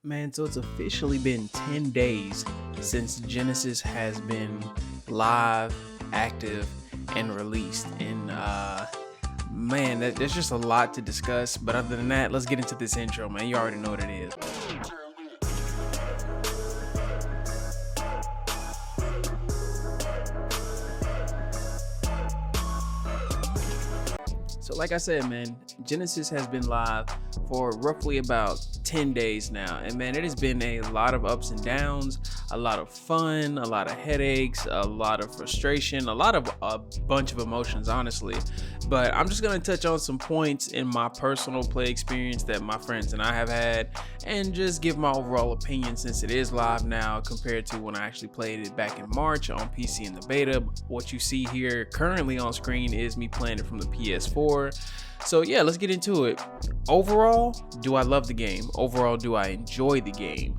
Man, so it's officially been 10 days since Genesis has been live, active, and released. And man, there's just a lot to discuss. But other than that, let's get into this intro, man. You already know what it is. So like I said, man, Genesis has been live for roughly about 10 days now. And man, it has been a lot of ups and downs, a lot of fun, a lot of headaches, a lot of frustration, a bunch of emotions, honestly. But I'm just going to touch on some points in my personal play experience that my friends and I have had, and just give my overall opinion since it is live now compared to when I actually played it back in March on PC in the beta. What you see here currently on screen is me playing it from the PS4. So yeah, let's get into it. Overall, do I love the game? Overall, do I enjoy the game?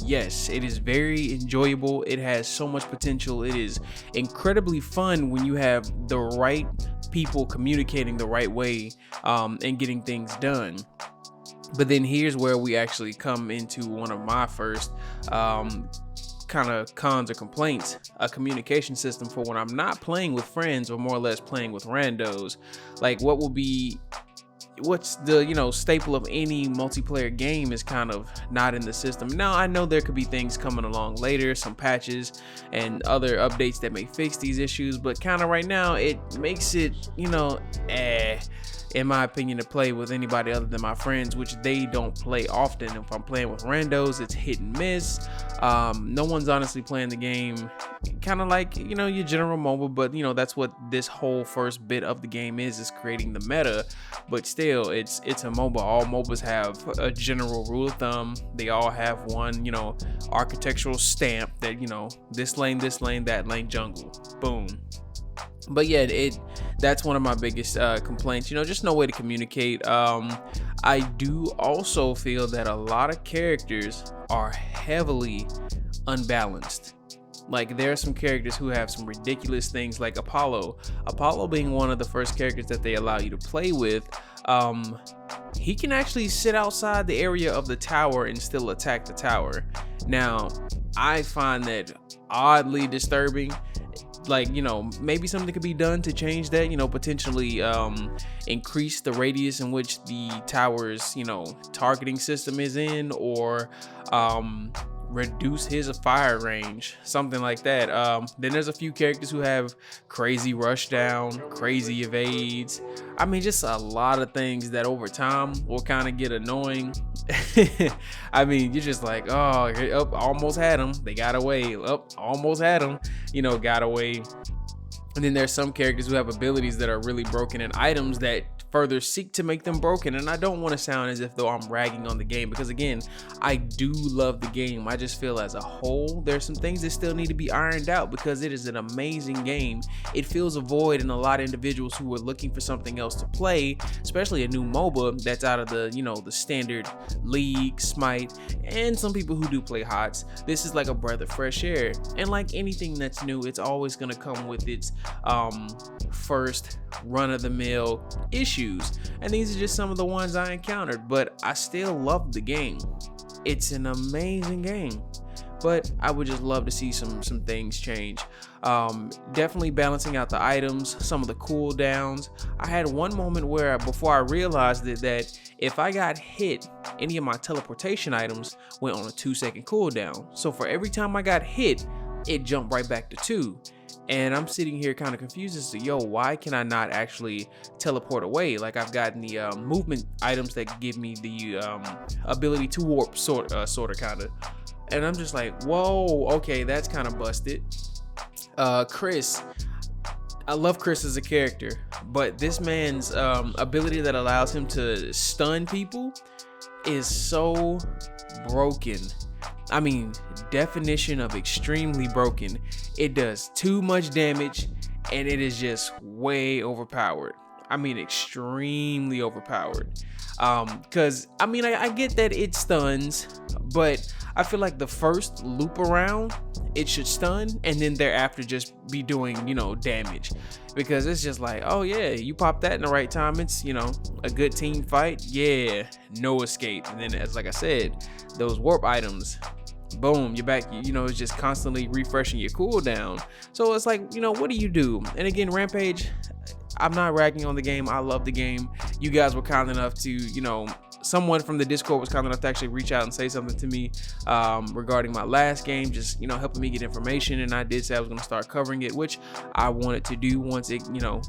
Yes, it is very enjoyable. It has so much potential. It is incredibly fun when you have the right people communicating the right way and getting things done. But then here's where we actually come into one of my first kind of cons or complaints: a communication system for when I'm not playing with friends, or more or less playing with randos. Like what's the staple of any multiplayer game is kind of not in the system. Now I know there could be things coming along later, some patches and other updates that may fix these issues, but kind of right now it makes it in my opinion, to play with anybody other than my friends, which they don't play often. If I'm playing with randos, it's hit and miss. No one's honestly playing the game, kind of like your general Moba, but that's what this whole first bit of the game is creating the meta. But still, it's a MOBA. All MOBAs have a general rule of thumb. They all have one architectural stamp that this lane, that lane, jungle, boom. But yeah, that's one of my biggest complaints. Just no way to communicate. I do also feel that a lot of characters are heavily unbalanced. Like, there are some characters who have some ridiculous things, like Apollo being one of the first characters that they allow you to play with. He can actually sit outside the area of the tower and still attack the tower. Now, I find that oddly disturbing. Like, maybe something could be done to change that, potentially increase the radius in which the tower's targeting system is in, or reduce his fire range, something like that. Then there's a few characters who have crazy rush down, crazy evades. I mean, just a lot of things that over time will kind of get annoying. I mean, you're just like, oh, almost had him, they got away. Almost had him, got away. And then there's some characters who have abilities that are really broken, and items that further seek to make them broken. And I don't want to sound as if though I'm ragging on the game, because again, I do love the game. I just feel as a whole there's some things that still need to be ironed out, because it is an amazing game. It fills a void in a lot of individuals who are looking for something else to play, especially a new MOBA that's out of the the standard League, Smite, and some people who do play HOTS. This is like a breath of fresh air. And like anything that's new, it's always going to come with its first run-of-the-mill issues, and these are just some of the ones I encountered. But I still love the game. It's an amazing game, but I would just love to see some things change. Definitely balancing out the items, some of the cooldowns. I had one moment where, before I realized that if I got hit, any of my teleportation items went on a 2-second cooldown. So for every time I got hit, it jumped right back to 2. And I'm sitting here kind of confused as to, why can I not actually teleport away? Like, I've gotten the movement items that give me the ability to warp, sort of, kind of. And I'm just like, whoa, okay, that's kind of busted. Chris, I love Chris as a character, but this man's ability that allows him to stun people is so broken. I mean, definition of extremely broken. It does too much damage, and it is just way overpowered. I mean, extremely overpowered. Because I mean, I get that it stuns, but I feel like the first loop around it should stun, and then thereafter just be doing, damage, because it's just like, oh yeah, you pop that in the right time, it's, a good team fight, yeah, no escape. And then, as like I said, those warp items, boom, you're back. It's just constantly refreshing your cooldown. So it's like, what do you do? And again, Rampage, I'm not ragging on the game. I love the game. You guys were kind enough to, someone from the Discord was kind enough to actually reach out and say something to me regarding my last game, just, helping me get information. And I did say I was going to start covering it, which I wanted to do once it,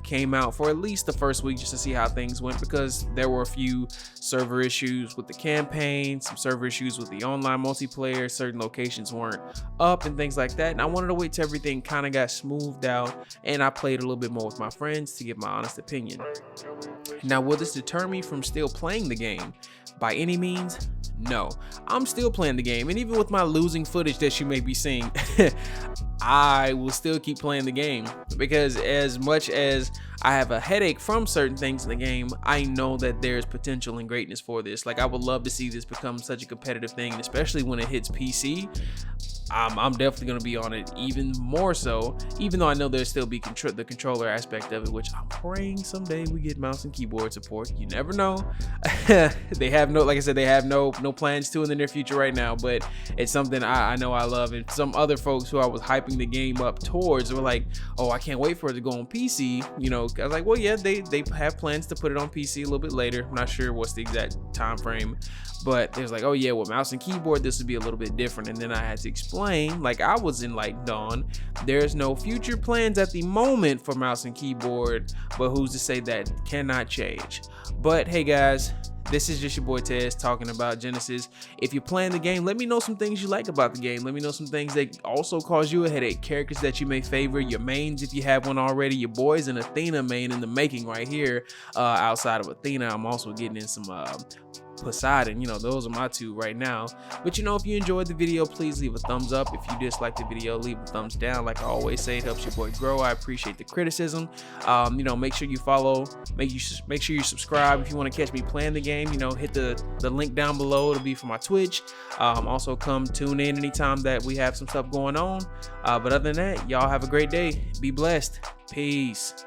came out, for at least the first week, just to see how things went, because there were a few server issues with the campaign, some server issues with the online multiplayer, certain locations weren't up and things like that. And I wanted to wait till everything kind of got smoothed out and I played a little bit more with my friends to give my honest opinion. Now, will this deter me from still playing the game? By any means, no. I'm still playing the game, and even with my losing footage that you may be seeing, I will still keep playing the game, because as much as I have a headache from certain things in the game, I know that there's potential and greatness for this. Like, I would love to see this become such a competitive thing, and especially when it hits PC. I'm definitely going to be on it even more so, even though I know there'll still be the controller aspect of it, which I'm praying someday we get mouse and keyboard support. You never know. They have like I said, they have no plans to in the near future right now, but it's something I know I love. And some other folks who I was hyping the game up towards were like, oh, I can't wait for it to go on PC. I was like, well, yeah, they have plans to put it on PC a little bit later. I'm not sure what's the exact time frame, but there's like, oh yeah, with mouse and keyboard, this would be a little bit different. And then I had to explain, like I was enlightened on, there's no future plans at the moment for mouse and keyboard, but who's to say that cannot change? But hey guys, this is just your boy Tez talking about Genesis. If you're playing the game, let me know some things you like about the game. Let me know some things that also cause you a headache. Characters that you may favor, your mains if you have one already. Your boy's an Athena main in the making right here. Outside of Athena, I'm also getting in some Poseidon. Those are my two right now. But if you enjoyed the video, please leave a thumbs up. If you disliked the video, leave a thumbs down. Like I always say, it helps your boy grow. I appreciate the criticism. Make sure you follow, make sure you subscribe. If you want to catch me playing the game, hit the link down below. It'll be for my Twitch. Also come tune in anytime that we have some stuff going on. But other than that, y'all have a great day. Be blessed. Peace.